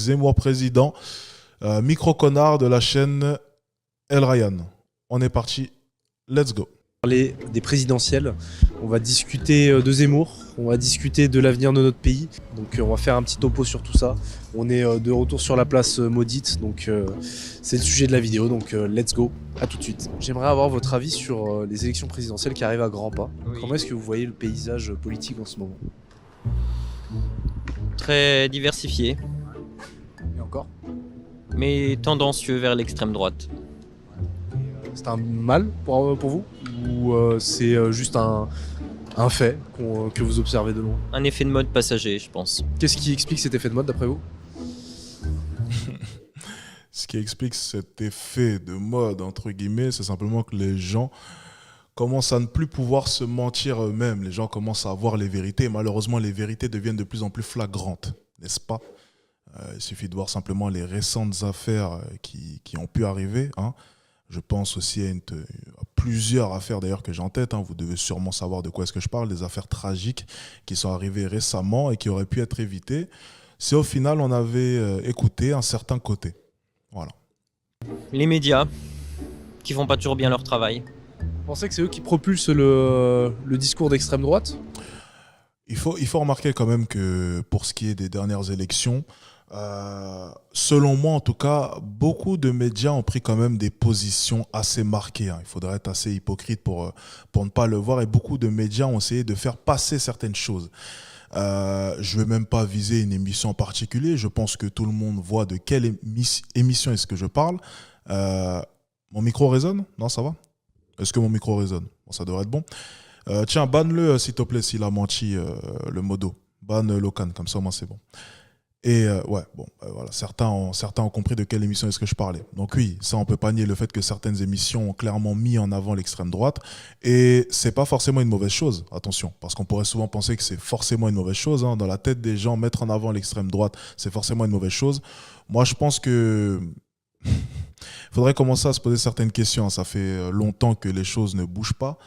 Zemmour président, micro-connard de la chaîne El Ryan. On est parti, let's go. Parler des présidentielles, on va discuter de Zemmour, on va discuter de l'avenir de notre pays, donc on va faire un petit topo sur tout ça. On est de retour sur la place maudite, donc c'est le sujet de la vidéo, donc let's go, à tout de suite. J'aimerais avoir votre avis sur les élections présidentielles qui arrivent à grands pas. Oui. Comment est-ce que vous voyez le paysage politique en ce moment? Très diversifié, Et encore? mais tendancieux vers l'extrême droite. C'est un mal pour vous? Ou c'est juste un fait que vous observez de loin? Un effet de mode passager, je pense. Qu'est-ce qui explique cet effet de mode d'après vous? Ce qui explique cet effet de mode, entre guillemets, c'est simplement que les gens commencent à ne plus pouvoir se mentir eux-mêmes. Les gens commencent à voir les vérités. Et malheureusement, les vérités deviennent de plus en plus flagrantes, n'est-ce pas? Il suffit de voir simplement les récentes affaires qui ont pu arriver, hein. Je pense aussi à plusieurs affaires d'ailleurs que j'ai en tête, hein. Vous devez sûrement savoir de quoi est-ce que je parle, des affaires tragiques qui sont arrivées récemment et qui auraient pu être évitées si au final on avait écouté un certain côté. Voilà. Les médias, qui font pas toujours bien leur travail. Vous pensez que c'est eux qui propulsent le discours d'extrême droite? Il faut remarquer quand même que pour ce qui est des dernières élections, selon moi en tout cas, beaucoup de médias ont pris quand même des positions assez marquées, hein. Il faudrait être assez hypocrite pour ne pas le voir, et beaucoup de médias ont essayé de faire passer certaines choses. Je ne vais même pas viser une émission en particulier, je pense que tout le monde voit de quelle émission est-ce que je parle. Mon micro résonne? Non, ça va? Est-ce que mon micro résonne? Bon, ça devrait être bon. Tiens, banne-le s'il te plaît, s'il a menti, le modo. Banne Locan, comme ça, moi c'est bon. Et ouais, bon, voilà, certains ont compris de quelle émission est-ce que je parlais. Donc oui, ça on peut pas nier le fait que certaines émissions ont clairement mis en avant l'extrême droite, et c'est pas forcément une mauvaise chose, attention, parce qu'on pourrait souvent penser que c'est forcément une mauvaise chose, hein. Dans la tête des gens, mettre en avant l'extrême droite, c'est forcément une mauvaise chose. Moi je pense que faudrait commencer à se poser certaines questions. Ça fait longtemps que les choses ne bougent pas.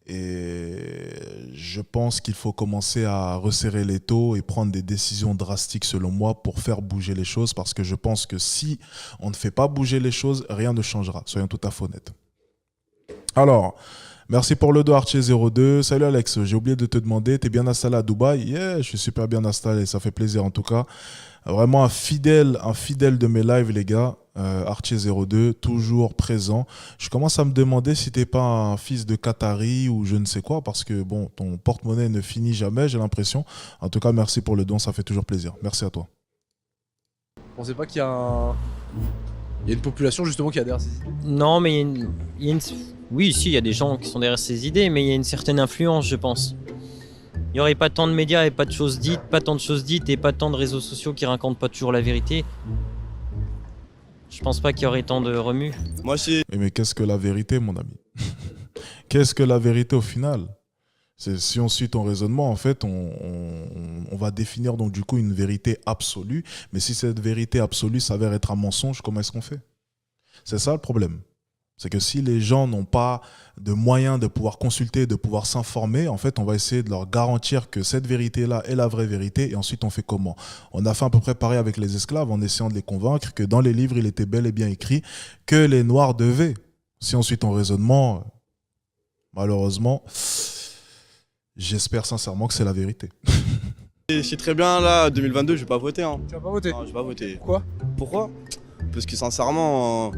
Et je pense qu'il faut commencer à resserrer l'étau et prendre des décisions drastiques selon moi pour faire bouger les choses, parce que je pense que si on ne fait pas bouger les choses, rien ne changera, soyons tout à fait honnêtes. Alors, merci pour le dos Archer02. Salut Alex, j'ai oublié de te demander, t'es bien installé à Dubaï? Yeah, je suis super bien installé, ça fait plaisir en tout cas. Vraiment un fidèle de mes lives les gars. Archer02, toujours présent. Je commence à me demander si t'es pas un fils de Qatari ou je ne sais quoi, parce que bon, ton porte-monnaie ne finit jamais, j'ai l'impression. En tout cas, merci pour le don, ça fait toujours plaisir. Merci à toi. Vous pensez pas qu'il y a une population justement qui adhère à ces idées? Non, mais oui, si, il y a des gens qui sont derrière ces idées, mais il y a une certaine influence, je pense. Il n'y aurait pas tant de médias et pas de choses dites, pas tant de choses dites et pas tant de réseaux sociaux qui racontent pas toujours la vérité. Je pense pas qu'il y aurait tant de remue. Moi, c'est... Mais qu'est-ce que la vérité, mon ami? Qu'est-ce que la vérité au final? Si on suit ton raisonnement, en fait, on va définir donc du coup une vérité absolue. Mais si cette vérité absolue s'avère être un mensonge, comment est-ce qu'on fait? C'est ça le problème. C'est que si les gens n'ont pas de moyens de pouvoir consulter, de pouvoir s'informer, en fait, on va essayer de leur garantir que cette vérité-là est la vraie vérité. Et ensuite, on fait comment? On a fait à peu près pareil avec les esclaves, en essayant de les convaincre que dans les livres, il était bel et bien écrit que les Noirs devaient. Si on suit ton raisonnement, malheureusement, j'espère sincèrement que c'est la vérité. C'est très bien là, 2022, je vais pas voter. Hein. Tu vas pas voter? Non, je vais pas voter. Pourquoi? Pourquoi? Parce que sincèrement,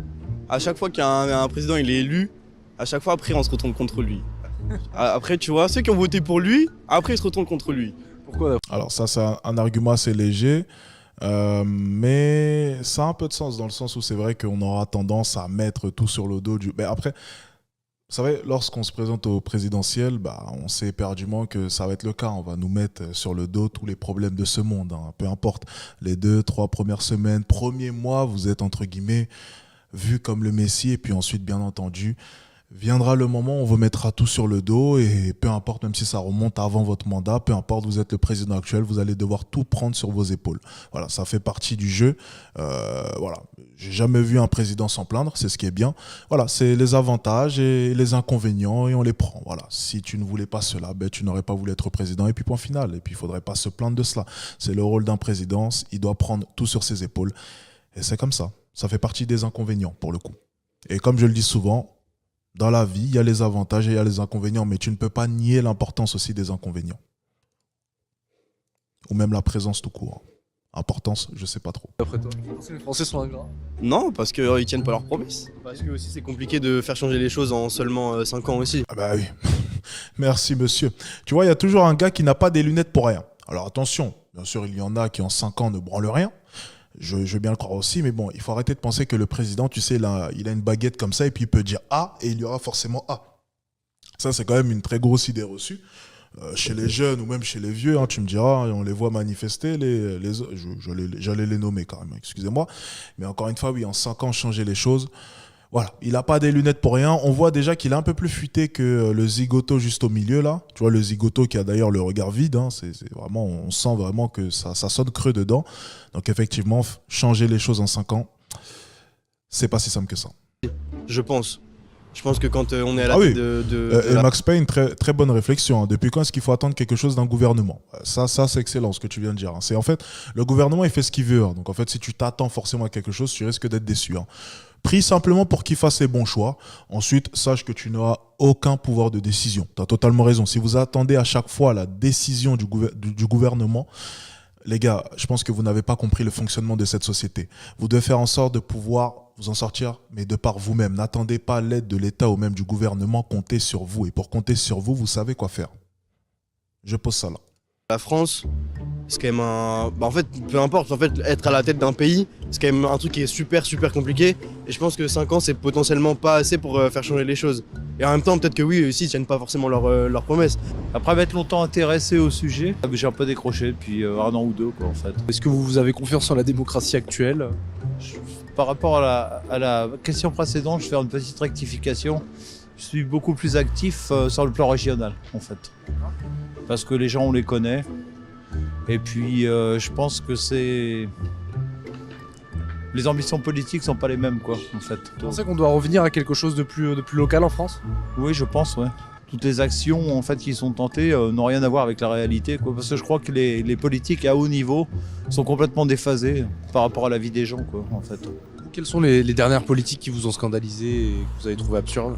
à chaque fois qu'un président il est élu, à chaque fois après on se retourne contre lui. Après tu vois, ceux qui ont voté pour lui, après ils se retournent contre lui. Pourquoi? Alors ça, c'est un argument assez léger, mais ça a un peu de sens, dans le sens où c'est vrai qu'on aura tendance à mettre tout sur le dos du... Mais après, vous savez, lorsqu'on se présente au présidentiel, on sait éperdument que ça va être le cas. On va nous mettre sur le dos tous les problèmes de ce monde, hein. Peu importe, les 2-3 premières semaines, premiers mois, vous êtes entre guillemets vu comme le Messie, et puis ensuite, bien entendu, Viendra le moment où on vous mettra tout sur le dos et peu importe, même si ça remonte avant votre mandat, peu importe, vous êtes le président actuel, vous allez devoir tout prendre sur vos épaules. Voilà, ça fait partie du jeu. Voilà, j'ai jamais vu un président s'en plaindre, c'est ce qui est bien. Voilà, c'est les avantages et les inconvénients et on les prend. Voilà, si tu ne voulais pas cela, ben, tu n'aurais pas voulu être président et puis point final. Et puis il faudrait pas se plaindre de cela. C'est le rôle d'un président, il doit prendre tout sur ses épaules. Et c'est comme ça. Ça fait partie des inconvénients pour le coup. Et comme je le dis souvent, dans la vie, il y a les avantages et il y a les inconvénients, mais tu ne peux pas nier l'importance aussi des inconvénients. Ou même la présence tout court. Importance, je sais pas trop. Après toi, est-ce que les Français sont ingrats? Non, parce qu'ils tiennent pas leurs promesses. Parce que aussi c'est compliqué de faire changer les choses en seulement 5 ans aussi. Ah bah oui. Merci monsieur. Tu vois, il y a toujours un gars qui n'a pas des lunettes pour rien. Alors attention, bien sûr, il y en a qui en 5 ans ne branlent rien. Je veux bien le croire aussi, mais bon, il faut arrêter de penser que le président, tu sais, il a une baguette comme ça et puis il peut dire A et il y aura forcément A. Ça, c'est quand même une très grosse idée reçue. Chez les jeunes ou même chez les vieux, hein, tu me diras, on les voit manifester, j'allais les nommer quand même, excusez-moi. Mais encore une fois, oui, en 5 ans, changer les choses. Voilà, il n'a pas des lunettes pour rien. On voit déjà qu'il est un peu plus futé que le zigoto juste au milieu là. Tu vois, le zigoto qui a d'ailleurs le regard vide. Hein, c'est vraiment, on sent vraiment que ça sonne creux dedans. Donc effectivement, changer les choses en 5 ans, c'est pas si simple que ça. Je pense. Je pense que quand on est à la Ah tête oui. de Et la... Max Payne, très, très bonne réflexion. Hein. Depuis quand est-ce qu'il faut attendre quelque chose d'un gouvernement? Ça c'est excellent ce que tu viens de dire. Hein. C'est en fait, le gouvernement, il fait ce qu'il veut. Hein. Donc en fait, si tu t'attends forcément à quelque chose, tu risques d'être déçu. Hein. Prie simplement pour qu'il fasse les bons choix. Ensuite, sache que tu n'auras aucun pouvoir de décision. Tu as totalement raison. Si vous attendez à chaque fois la décision du gouvernement, les gars, je pense que vous n'avez pas compris le fonctionnement de cette société. Vous devez faire en sorte de pouvoir vous en sortir, mais de par vous-même. N'attendez pas l'aide de l'État ou même du gouvernement. Comptez sur vous. Et pour compter sur vous, vous savez quoi faire. Je pose ça là. La France, c'est quand même un... Bah en fait, peu importe, en fait, être à la tête d'un pays, c'est quand même un truc qui est super compliqué. Et je pense que 5 ans, c'est potentiellement pas assez pour faire changer les choses. Et en même temps, peut-être que oui, aussi, ils tiennent pas forcément leurs promesses. Après m'être longtemps intéressé au sujet, j'ai un peu décroché depuis 1 an ou 2 quoi en fait. Est-ce que vous avez confiance en la démocratie actuelle? Par rapport à la question précédente, je vais faire une petite rectification. Je suis beaucoup plus actif sur le plan régional en fait. Parce que les gens on les connaît. Et puis je pense que c'est... Les ambitions politiques sont pas les mêmes quoi en fait. Vous pensez qu'on doit revenir à quelque chose de plus local en France? Oui je pense ouais. Toutes les actions en fait qui sont tentées n'ont rien à voir avec la réalité quoi. Parce que je crois que les politiques à haut niveau sont complètement déphasés par rapport à la vie des gens quoi en fait. Quelles sont les dernières politiques qui vous ont scandalisé et que vous avez trouvé absurdes?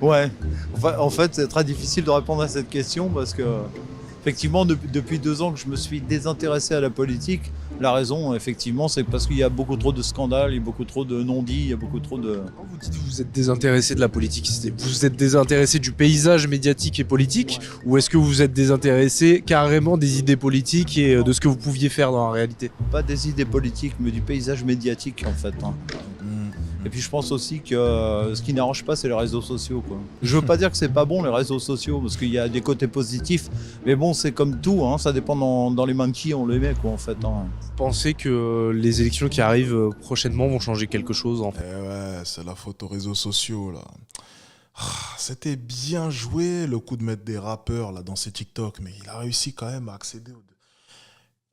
Ouais. En fait, c'est très difficile de répondre à cette question parce que, effectivement, depuis 2 ans que je me suis désintéressé à la politique, la raison, effectivement, c'est parce qu'il y a beaucoup trop de scandales, il y a beaucoup trop de non-dits, il y a beaucoup trop de... Quand vous dites que vous êtes désintéressé de la politique, vous êtes désintéressé du paysage médiatique et politique, ou est-ce que vous êtes désintéressé carrément des idées politiques et de ce que vous pouviez faire dans la réalité? Pas des idées politiques, mais du paysage médiatique, en fait. Hein. Et puis je pense aussi que ce qui n'arrange pas, c'est les réseaux sociaux. Quoi. Je veux pas dire que c'est pas bon les réseaux sociaux, parce qu'il y a des côtés positifs, mais bon, c'est comme tout, hein, ça dépend dans les mains de qui on les met, quoi, en fait. Hein. Vous pensez que les élections qui arrivent prochainement vont changer quelque chose en fait? Eh ouais, c'est la faute aux réseaux sociaux là. C'était bien joué le coup de mettre des rappeurs là dans ses TikTok, mais il a réussi quand même à accéder au...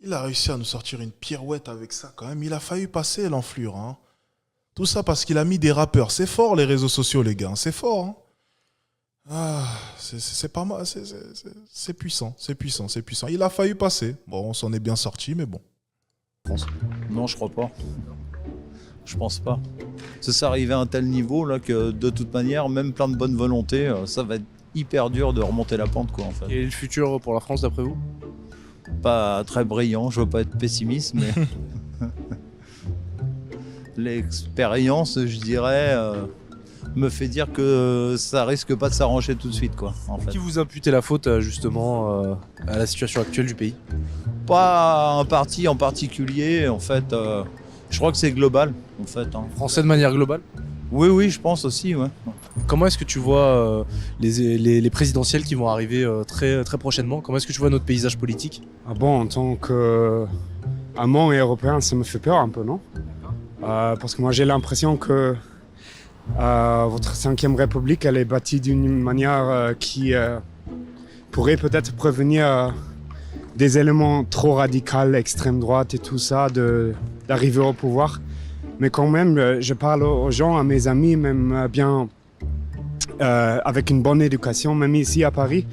Il a réussi à nous sortir une pirouette avec ça quand même. Il a failli passer l'enflure, hein. Tout ça parce qu'il a mis des rappeurs. C'est fort les réseaux sociaux, les gars. C'est fort. Hein. C'est pas mal. C'est puissant. C'est puissant. C'est puissant. Il a failli passer. Bon, on s'en est bien sorti, mais bon. Non, je crois pas. Je pense pas. C'est arrivé à un tel niveau là que de toute manière, même plein de bonne volonté, ça va être hyper dur de remonter la pente, quoi, en fait. Quel est le futur pour la France d'après vous? Pas très brillant. Je veux pas être pessimiste, mais l'expérience, je dirais, me fait dire que ça risque pas de s'arranger tout de suite, quoi, en fait. Qui vous imputez la faute justement à la situation actuelle du pays? Pas un parti en particulier, en fait. Je crois que c'est global, en fait. Hein. Français de manière globale? Oui, je pense aussi, ouais. Comment est-ce que tu vois les présidentielles qui vont arriver très prochainement? Comment est-ce que tu vois notre paysage politique? Ah bon, en tant qu'amant et européen, ça me fait peur un peu, non? Parce que moi j'ai l'impression que votre 5e République, elle est bâtie d'une manière qui pourrait peut-être prévenir des éléments trop radicaux, extrême droite et tout ça, d'arriver au pouvoir. Mais quand même, je parle aux gens, à mes amis, même bien avec une bonne éducation, même ici à Paris.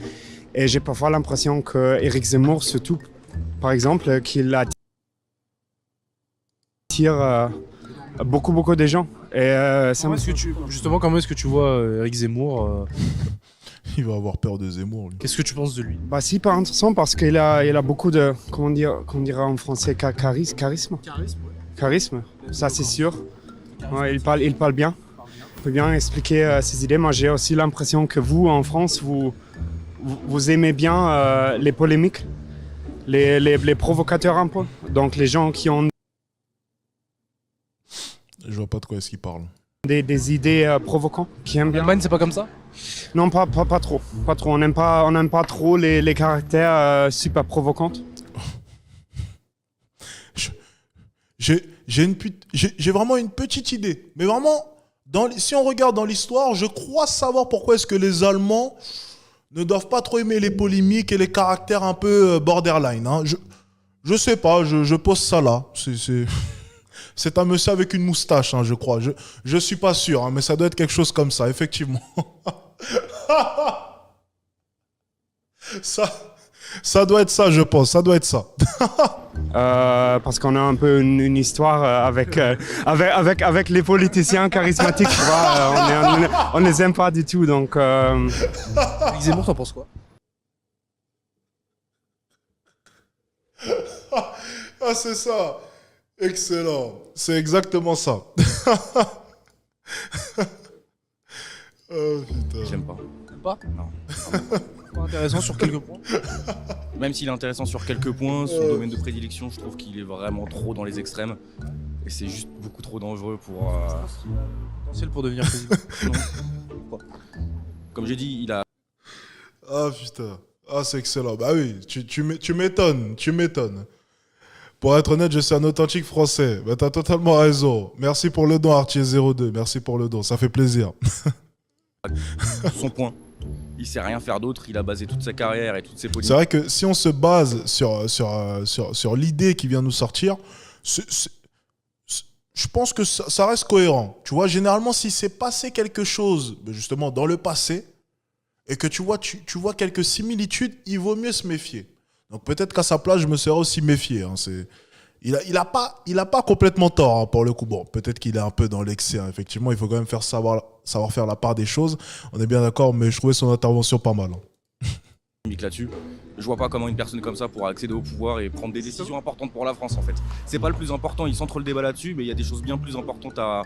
Et j'ai parfois l'impression qu'Éric Zemmour, surtout, par exemple, qu'il attire beaucoup de gens. Et ça me... Justement, comment est-ce que tu vois Éric Zemmour Il va avoir peur de Zemmour, lui. Qu'est-ce que tu penses de lui? Bah, c'est hyper intéressant parce qu'il a beaucoup de, comment dirait en français, charisme. Charisme, ça c'est sûr. Ouais, il parle bien. Il peut bien expliquer ses idées. Moi, j'ai aussi l'impression que vous, en France, vous aimez bien les polémiques, les provocateurs un peu. Donc, les gens qui ont Je vois pas de quoi est-ce qu'il parle. des idées provocantes, qui aiment bien. L'Allemagne, c'est pas comme ça? Non, pas trop. Pas trop. On n'aime pas trop les caractères super provocants. J'ai vraiment une petite idée. Mais vraiment, si on regarde dans l'histoire, je crois savoir pourquoi est-ce que les Allemands ne doivent pas trop aimer les polémiques et les caractères un peu borderline. Hein. Je sais pas, je pose ça là. C'est un monsieur avec une moustache, hein, je crois. Je suis pas sûr, hein, mais ça doit être quelque chose comme ça, effectivement. Ça doit être ça, je pense. Ça doit être ça. Parce qu'on a un peu une histoire avec les politiciens charismatiques, tu vois. On les aime pas du tout, donc... Éric Zemmour, t'en penses quoi? Ah, c'est ça. Excellent. C'est exactement ça. Oh, putain. J'aime pas. T'aimes pas? Non. Pas intéressant sur quelques points. Même s'il est intéressant sur quelques points, son domaine de prédilection, je trouve qu'il est vraiment trop dans les extrêmes. Et c'est juste beaucoup trop dangereux pour... Potentiel pour devenir président. Non. Comme j'ai dit, il a... Ah, putain. Ah, c'est excellent. Bah oui, tu m'étonnes. Pour être honnête, je suis un authentique français. Bah, t'as totalement raison. Merci pour le don, Artier02. Merci pour le don. Ça fait plaisir. son point. Il sait rien faire d'autre. Il a basé toute sa carrière et toutes ses C'est politiques. vrai que si on se base sur l'idée qui vient nous sortir, je pense que ça reste cohérent. Tu vois, généralement, si s'est passé quelque chose, justement, dans le passé, et que tu vois quelques similitudes, il vaut mieux se méfier. Donc peut-être qu'à sa place, je me serais aussi méfié. Hein. Il a pas complètement tort, hein, pour le coup. Bon, peut-être qu'il est un peu dans l'excès. Hein. Effectivement, il faut quand même savoir faire la part des choses. On est bien d'accord, mais je trouvais son intervention pas mal. Hein. Là-dessus. Je vois pas comment une personne comme ça pourra accéder au pouvoir et prendre des décisions importantes pour la France en fait. C'est pas le plus important, il centre le débat là-dessus, mais il y a des choses bien plus importantes à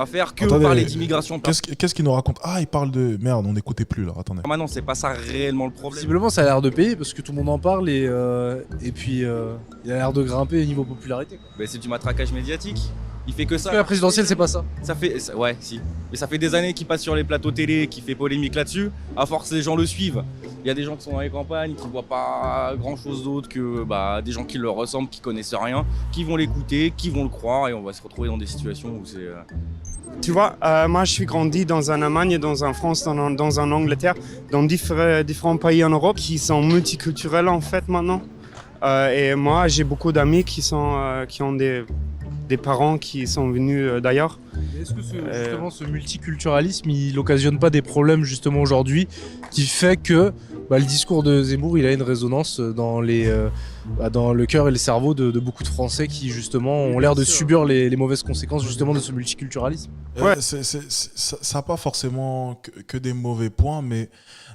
faire que Attendez, parler d'immigration Qu'est-ce qu'il nous raconte? Ah, il parle de... Merde, on n'écoutait plus là, attendez. permanente, c'est pas ça réellement le problème. Visiblement, ça a l'air de payer parce que tout le monde en parle et puis il a l'air de grimper au niveau popularité. Quoi. Mais c'est du matraquage médiatique. Il fait que ça. Parce que la présidentielle, c'est pas ça. Ouais, si. Mais ça fait des années qu'il passe sur les plateaux télé, qu'il fait polémique là-dessus. À force, les gens le suivent. Il y a des gens qui sont dans les campagnes, qui voient pas grand-chose d'autre que des gens qui leur ressemblent, qui connaissent rien, qui vont l'écouter, qui vont le croire, et on va se retrouver dans des situations où c'est... Tu vois, moi je suis grandi dans un Allemagne, dans un France, dans un Angleterre, dans différents pays en Europe qui sont multiculturels en fait maintenant. Et moi j'ai beaucoup d'amis qui ont des parents qui sont venus d'ailleurs. Est-ce que justement ce multiculturalisme, il occasionne pas des problèmes justement aujourd'hui qui fait que le discours de Zemmour, il a une résonance dans le cœur et le cerveau de beaucoup de Français qui justement ont l'air de subir les mauvaises conséquences justement de ce multiculturalisme. Ouais. Ça n'a pas forcément que des mauvais points, mais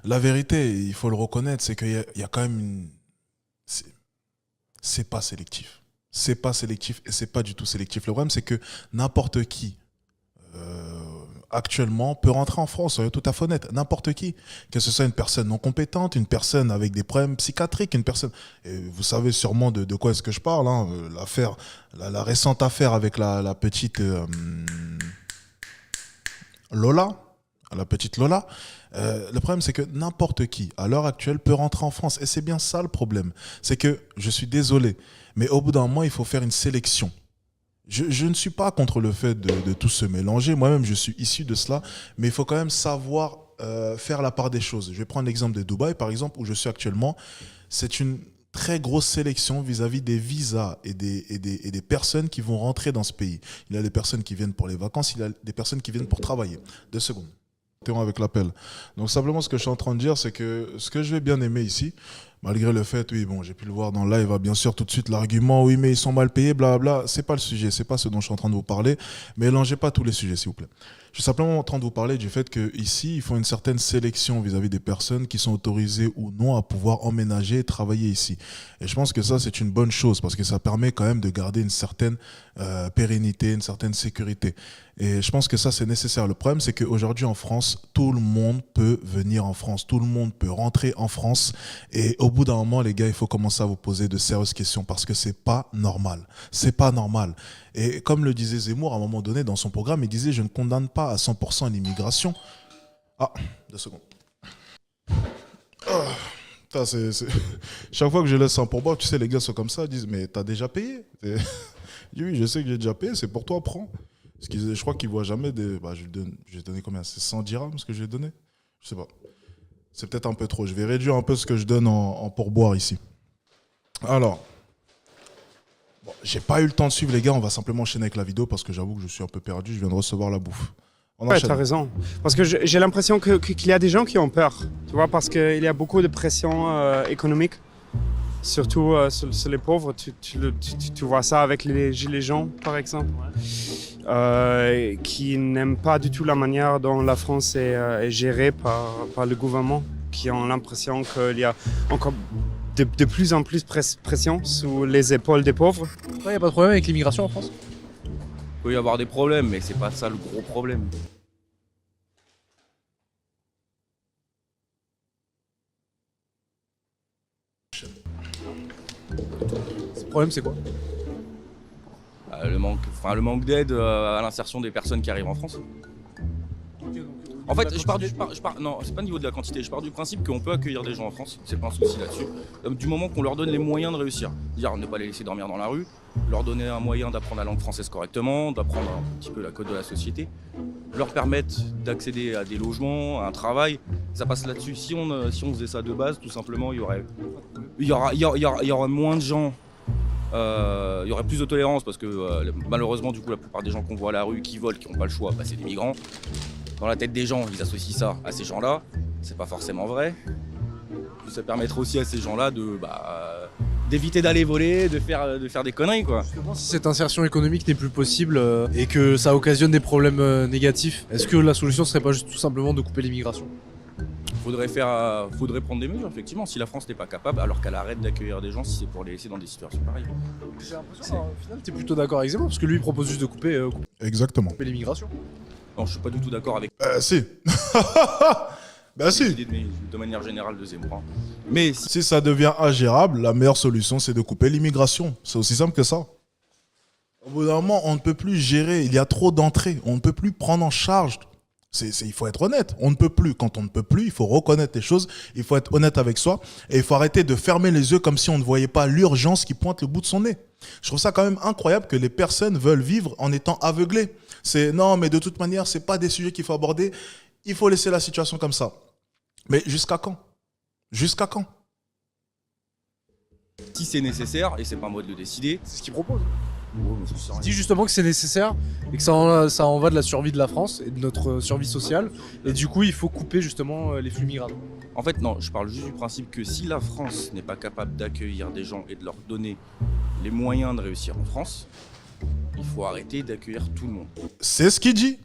la vérité, il faut le reconnaître, c'est qu'il y a quand même une... C'est pas sélectif. C'est pas sélectif et c'est pas du tout sélectif. Le problème, c'est que n'importe qui actuellement peut rentrer en France, soyons tout à fait honnête, n'importe qui, que ce soit une personne non compétente, une personne avec des problèmes psychiatriques, une personne... Et vous savez sûrement de quoi est-ce que je parle, hein, la récente affaire avec la petite Lola, la petite Lola. Le problème, c'est que n'importe qui, à l'heure actuelle, peut rentrer en France. Et c'est bien ça le problème. C'est que, je suis désolé, mais au bout d'un moment, il faut faire une sélection. Je ne suis pas contre le fait de tout se mélanger. Moi-même, je suis issu de cela. Mais il faut quand même savoir faire la part des choses. Je vais prendre l'exemple de Dubaï, par exemple, où je suis actuellement. C'est une très grosse sélection vis-à-vis des visas et des personnes qui vont rentrer dans ce pays. Il y a des personnes qui viennent pour les vacances, il y a des personnes qui viennent pour travailler. 2 secondes. Avec l'appel. Donc simplement ce que je suis en train de dire, c'est que ce que je vais bien aimer ici, malgré le fait, oui, bon, j'ai pu le voir dans le live, bien sûr, tout de suite l'argument, oui, mais ils sont mal payés, blablabla, c'est pas le sujet, c'est pas ce dont je suis en train de vous parler. Mélangez pas tous les sujets, s'il vous plaît. Je suis simplement en train de vous parler du fait qu'ici, ils font une certaine sélection vis-à-vis des personnes qui sont autorisées ou non à pouvoir emménager et travailler ici. Et je pense que ça, c'est une bonne chose parce que ça permet quand même de garder une certaine pérennité, une certaine sécurité. Et je pense que ça, c'est nécessaire. Le problème, c'est qu'aujourd'hui, en France, tout le monde peut venir en France. Tout le monde peut rentrer en France. Et au bout d'un moment, les gars, il faut commencer à vous poser de sérieuses questions parce que c'est pas normal. C'est pas normal. Et comme le disait Zemmour à un moment donné dans son programme, il disait « Je ne condamne pas à 100% l'immigration ». Ah, 2 secondes. Ça, chaque fois que je laisse un pourboire, tu sais, les gars sont comme ça, ils disent « Mais t'as déjà payé ?» Je dis « Oui, je sais que j'ai déjà payé, c'est pour toi, prends. » Parce que je crois qu'ils ne voient jamais des... Bah, je vais donner combien? C'est 100 dirhams ce que je vais donner? Je sais pas. C'est peut-être un peu trop. Je vais réduire un peu ce que je donne en pourboire ici. Alors, bon, j'ai pas eu le temps de suivre les gars, on va simplement enchaîner avec la vidéo parce que j'avoue que je suis un peu perdu, je viens de recevoir la bouffe. Ouais, t'as raison. Parce que j'ai l'impression qu'il y a des gens qui ont peur, tu vois, parce qu'il y a beaucoup de pression économique, surtout sur les pauvres. Tu vois ça avec les gilets jaunes, par exemple, qui n'aiment pas du tout la manière dont la France est gérée par le gouvernement, qui ont l'impression qu'il y a encore de plus en plus pression sous les épaules des pauvres. Il n'y a pas de problème avec l'immigration en France? Il peut y avoir des problèmes, mais c'est pas ça le gros problème. Le problème, c'est quoi? Le manque d'aide à l'insertion des personnes qui arrivent en France. En fait, non, c'est pas au niveau de la quantité, je pars du principe qu'on peut accueillir des gens en France, c'est pas un souci là-dessus. Du moment qu'on leur donne les moyens de réussir, c'est-à-dire ne pas les laisser dormir dans la rue, leur donner un moyen d'apprendre la langue française correctement, d'apprendre un petit peu la code de la société, leur permettre d'accéder à des logements, à un travail, ça passe là-dessus. Si on faisait ça de base, tout simplement, il y aurait moins de gens. Il y aurait plus de tolérance parce que malheureusement du coup la plupart des gens qu'on voit à la rue qui volent, qui n'ont pas le choix, bah, c'est des migrants. Dans la tête des gens, ils associent ça à ces gens-là, c'est pas forcément vrai. Ça permettrait aussi à ces gens-là d'éviter d'aller voler, de faire des conneries quoi. Justement, si cette insertion économique n'est plus possible et que ça occasionne des problèmes négatifs, est-ce que la solution serait pas juste tout simplement de couper l'immigration? Faudrait prendre des mesures, effectivement. Si la France n'est pas capable, alors qu'elle arrête d'accueillir des gens si c'est pour les laisser dans des situations pareilles. J'ai l'impression au final, t'es plutôt d'accord avec Zemmour, parce que lui il propose juste de couper Exactement. l'immigration. Non, je suis pas du tout d'accord avec Si. Bah si. l'idée de manière générale de Zemmour. Hein. Mais Si ça devient ingérable, la meilleure solution, c'est de couper l'immigration. C'est aussi simple que ça. Au bout d'un moment, on ne peut plus gérer. Il y a trop d'entrées. On ne peut plus prendre en charge. Il faut être honnête. On ne peut plus. Quand on ne peut plus, il faut reconnaître les choses. Il faut être honnête avec soi. Et il faut arrêter de fermer les yeux comme si on ne voyait pas l'urgence qui pointe le bout de son nez. Je trouve ça quand même incroyable que les personnes veulent vivre en étant aveuglées. Non, mais de toute manière, c'est pas des sujets qu'il faut aborder. Il faut laisser la situation comme ça. Mais jusqu'à quand? Jusqu'à quand? si c'est nécessaire, et c'est pas à moi de le décider, C'est ce qu'il propose. il Il dit justement que c'est nécessaire et que ça en va de la survie de la France et de notre survie sociale. Et du coup, il faut couper justement les flux migratoires. En fait, non, je parle juste du principe que si la France n'est pas capable d'accueillir des gens et de leur donner les moyens de réussir en France, il faut arrêter d'accueillir tout le monde. C'est ce qu'il dit.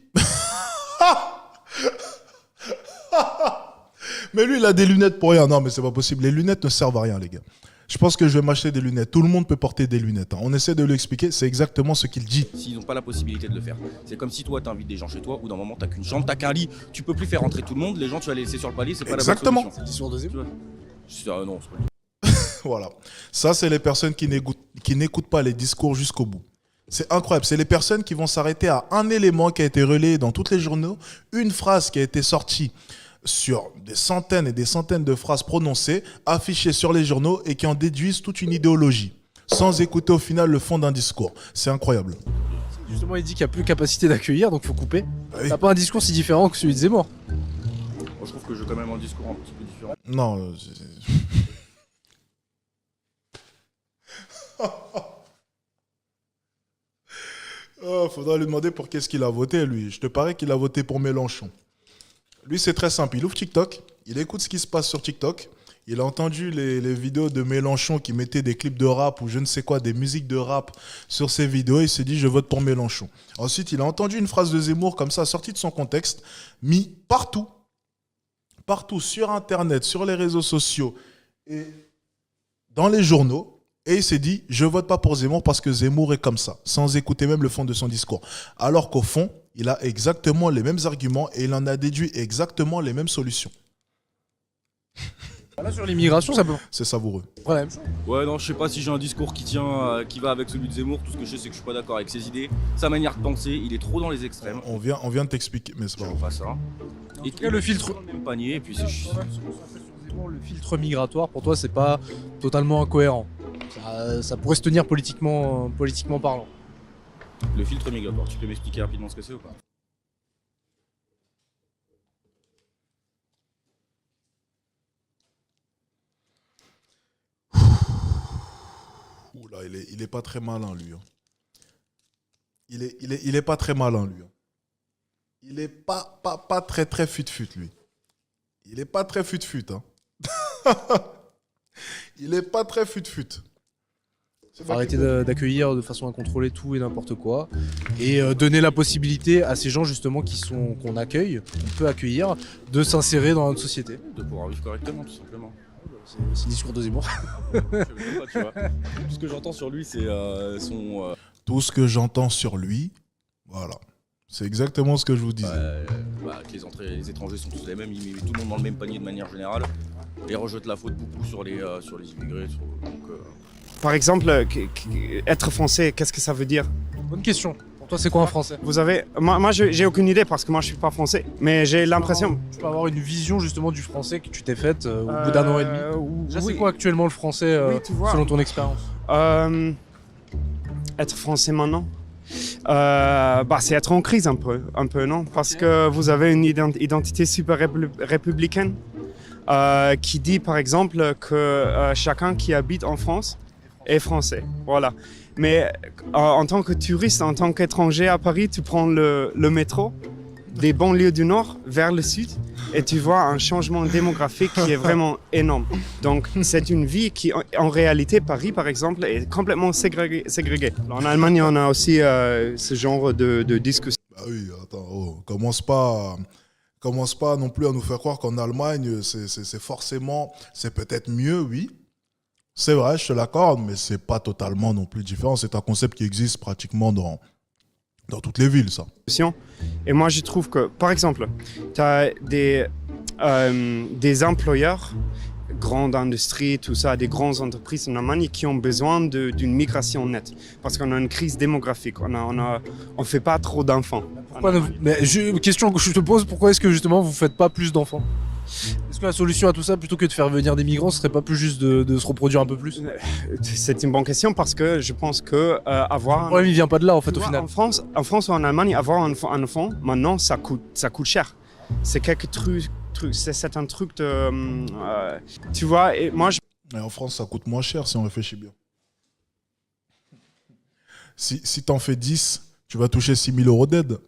Mais lui, il a des lunettes pour rien. Non, mais c'est pas possible. Les lunettes ne servent à rien, les gars. Je pense que je vais m'acheter des lunettes. Tout le monde peut porter des lunettes. On essaie de lui expliquer. C'est exactement ce qu'il dit. S'ils n'ont pas la possibilité de le faire. C'est comme si toi, t'invites des gens chez toi, ou d'un moment, t'as qu'une chambre, t'as qu'un lit, tu peux plus faire rentrer tout le monde, les gens, tu vas les laisser sur le palier, c'est pas Exactement. la bonne solution. C'est sur deuxième. Non, c'est pas Voilà. Ça, c'est les personnes qui n'écoutent pas les discours jusqu'au bout. C'est incroyable. C'est les personnes qui vont s'arrêter à un élément qui a été relayé dans tous les journaux, une phrase qui a été sortie sur des centaines et des centaines de phrases prononcées, affichées sur les journaux et qui en déduisent toute une idéologie, sans écouter au final le fond d'un discours. C'est incroyable. Justement, il dit qu'il n'y a plus capacité d'accueillir, donc faut couper. Ah oui. T'as pas un discours si différent que celui de Zemmour. Moi, je trouve que j'ai quand même un discours un petit peu différent. Non. Oh, faudra lui demander pour qu'est-ce qu'il a voté, lui. Je te parie qu'il a voté pour Mélenchon. Lui, c'est très simple. Il ouvre TikTok, il écoute ce qui se passe sur TikTok. Il a entendu les vidéos de Mélenchon qui mettaient des clips de rap ou je ne sais quoi, des musiques de rap sur ses vidéos. Il s'est dit, je vote pour Mélenchon. Ensuite, il a entendu une phrase de Zemmour comme ça, sortie de son contexte, mis partout. Partout, sur Internet, sur les réseaux sociaux et dans les journaux. Et il s'est dit, je vote pas pour Zemmour parce que Zemmour est comme ça, sans écouter même le fond de son discours. Alors qu'au fond, il a exactement les mêmes arguments et il en a déduit exactement les mêmes solutions. Là, sur l'immigration, ça peut C'est savoureux. prendre la même chose. Ouais, non, je sais pas si j'ai un discours qui tient, qui va avec celui de Zemmour. Tout ce que je sais, c'est que je suis pas d'accord avec ses idées. Sa manière de penser, il est trop dans les extrêmes. On vient de t'expliquer, mais c'est pas Je grave. vois ça. Et cas, le filtre- dans le même panier, et puis c'est Le filtre migratoire, pour toi, c'est pas totalement incohérent. Ça pourrait se tenir politiquement parlant. le filtre migratoire. Tu peux m'expliquer rapidement ce que c'est ou pas? Oula, il est pas très malin, lui. Hein. Il est pas très malin, lui. Hein. Il est pas très fut-fut, lui. Il est pas très fut-fut. Hein. Il est pas très fut-fut. Faut arrêter d'accueillir de façon incontrôlée tout et n'importe quoi et donner la possibilité à ces gens justement qu'on accueille, qu'on peut accueillir, de s'insérer dans notre société. De pouvoir vivre correctement, tout simplement. C'est le discours de Zemmour. Je sais même pas, tu vois. Tout ce que j'entends sur lui, c'est son. Tout ce que j'entends sur lui, voilà. C'est exactement ce que je vous disais. Que les étrangers sont tous les mêmes, il met tout le monde dans le même panier de manière générale. Et il rejette la faute beaucoup sur les immigrés. Par exemple, être français, qu'est-ce que ça veut dire? Bonne question. Pour toi, c'est quoi un Français? Vous avez, moi j'ai aucune idée parce que moi je suis pas français, mais j'ai l'impression. Tu peux avoir une vision justement du français que tu t'es faite au bout d'un an et demi. Déjà, c'est quoi actuellement le français Oui, tu vois. selon ton expérience? Être français maintenant, c'est être en crise un peu, non? Parce que vous avez une identité super républicaine qui dit par exemple que chacun qui habite en France est français. Voilà. Mais en tant que touriste, en tant qu'étranger à Paris, tu prends le métro des banlieues du Nord vers le Sud et tu vois un changement démographique qui est vraiment énorme. Donc c'est une vie qui, en réalité, Paris par exemple, est complètement ségrégée. En Allemagne, on a aussi ce genre de discussion. Bah oui, attends, commence pas non plus à nous faire croire qu'en Allemagne, c'est forcément, c'est peut-être mieux, oui. C'est vrai, je te l'accorde, mais c'est pas totalement non plus différent. C'est un concept qui existe pratiquement dans toutes les villes, ça. Et moi, je trouve que, par exemple, tu as des employeurs, grandes industries, tout ça, des grandes entreprises en Allemagne qui ont besoin d'une migration nette. Parce qu'on a une crise démographique, on fait pas trop d'enfants. Question que je te pose, pourquoi est-ce que justement vous faites pas plus d'enfants? Est-ce que la solution à tout ça, plutôt que de faire venir des migrants, ce serait pas plus juste de se reproduire un peu plus? C'est une bonne question parce que je pense que avoir... Le problème, il vient pas de là en fait au final. En France ou en Allemagne, avoir un enfant, maintenant, ça coûte cher. C'est quelques trucs, c'est un truc de... tu vois, et moi... Et en France, ça coûte moins cher si on réfléchit bien. Si t'en fais 10, tu vas toucher 6 000 € d'aide.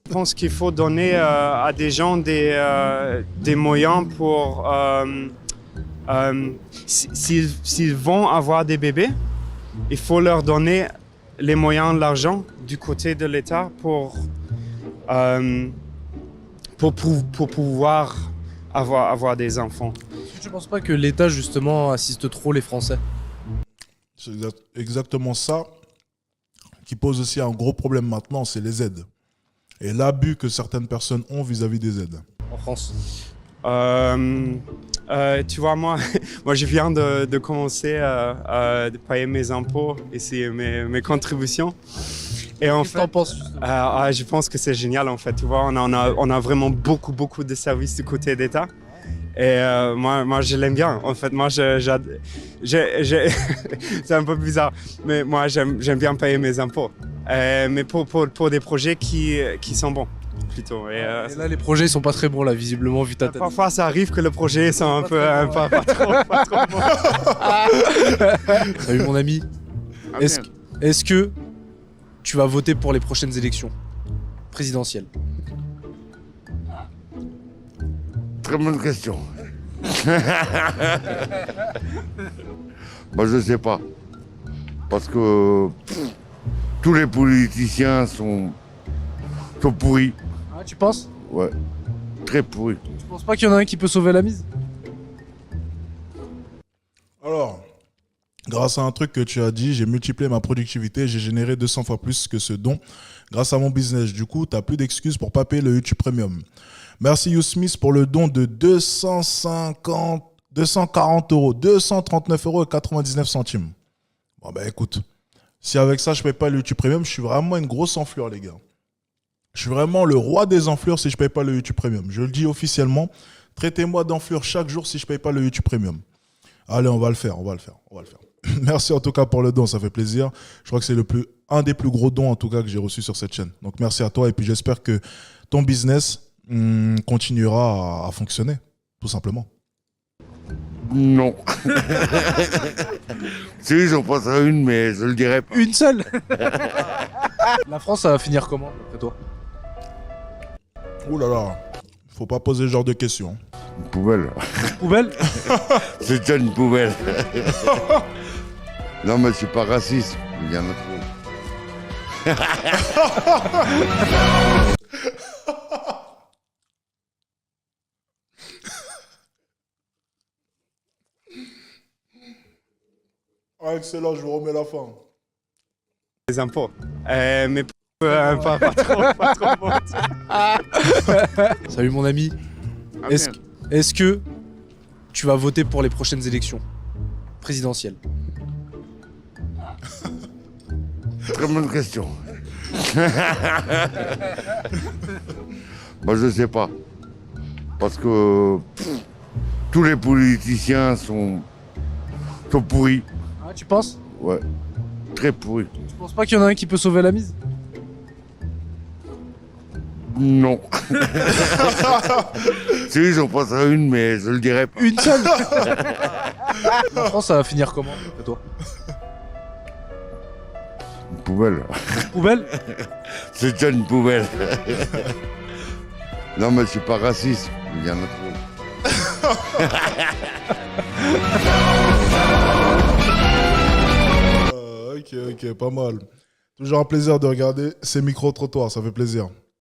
Je pense qu'il faut donner à des gens des moyens pour... s'ils vont avoir des bébés, il faut leur donner les moyens, l'argent du côté de l'État pour pouvoir avoir des enfants. Est-ce que tu ne penses pas que l'État justement assiste trop les Français? C'est exactement ça qui pose aussi un gros problème maintenant, c'est les aides. Et l'abus que certaines personnes ont vis-à-vis des aides. En France? Tu vois, moi je viens de commencer de payer mes impôts et mes contributions. Et en fait, je pense que c'est génial en fait. Tu vois, on a vraiment beaucoup de services du côté d'État. Et moi, je l'aime bien. En fait, moi, c'est un peu bizarre, mais moi, j'aime bien payer mes impôts. mais pour des projets qui sont bons, plutôt. Et là, les projets ils sont pas très bons, là, visiblement, vu ta tête. Parfois, ça arrive que le projet sont un peu pas trop bons. Salut mon ami. Est-ce que tu vas voter pour les prochaines élections présidentielles? Très bonne question. Bah, je sais pas. Parce que tous les politiciens sont pourris. Ah, tu penses? Ouais. Très pourris. Tu penses pas qu'il y en a un qui peut sauver la mise? Alors, grâce à un truc que tu as dit, j'ai multiplié ma productivité, j'ai généré 200 fois plus que ce don grâce à mon business. Du coup, tu n'as plus d'excuses pour pas payer le YouTube Premium. Merci YouSmith pour le don de 240 euros, 239 euros et 99 centimes. Bon ben écoute, si avec ça je paye pas le YouTube Premium, je suis vraiment une grosse enflure les gars. Je suis vraiment le roi des enflures si je paye pas le YouTube Premium. Je le dis officiellement, traitez-moi d'enflure chaque jour si je paye pas le YouTube Premium. Allez, on va le faire. Merci en tout cas pour le don, ça fait plaisir. Je crois que c'est un des plus gros dons en tout cas que j'ai reçu sur cette chaîne. Donc merci à toi et puis j'espère que ton business continuera à fonctionner, tout simplement. Non. Si, j'en passerai une, mais je le dirai pas. Une seule. La France, ça va finir comment, d'après toi? Ouh là là, faut pas poser ce genre de questions. Une poubelle. Poubelle? C'est déjà une poubelle. Non, mais je suis pas raciste. Il y en a trop. Ah, excellent, je vous remets la fin. Les impôts. Mais pas trop bons. Salut mon ami. Est-ce que tu vas voter pour les prochaines élections présidentielles? Très bonne question. Bah, je sais pas. Parce que tous les politiciens sont pourris. Ah, tu penses? Ouais. Très pourris. Tu penses pas qu'il y en a un qui peut sauver la mise? Non. Si, j'en passerai une, mais je le dirai pas. Une seule. La France, ça va finir comment, d'après toi? Une poubelle. Poubelle? C'est déjà une poubelle. Non, mais je suis pas raciste. Il y en a trop. Ok, pas mal. Toujours un plaisir de regarder ces micro-trottoirs, ça fait plaisir.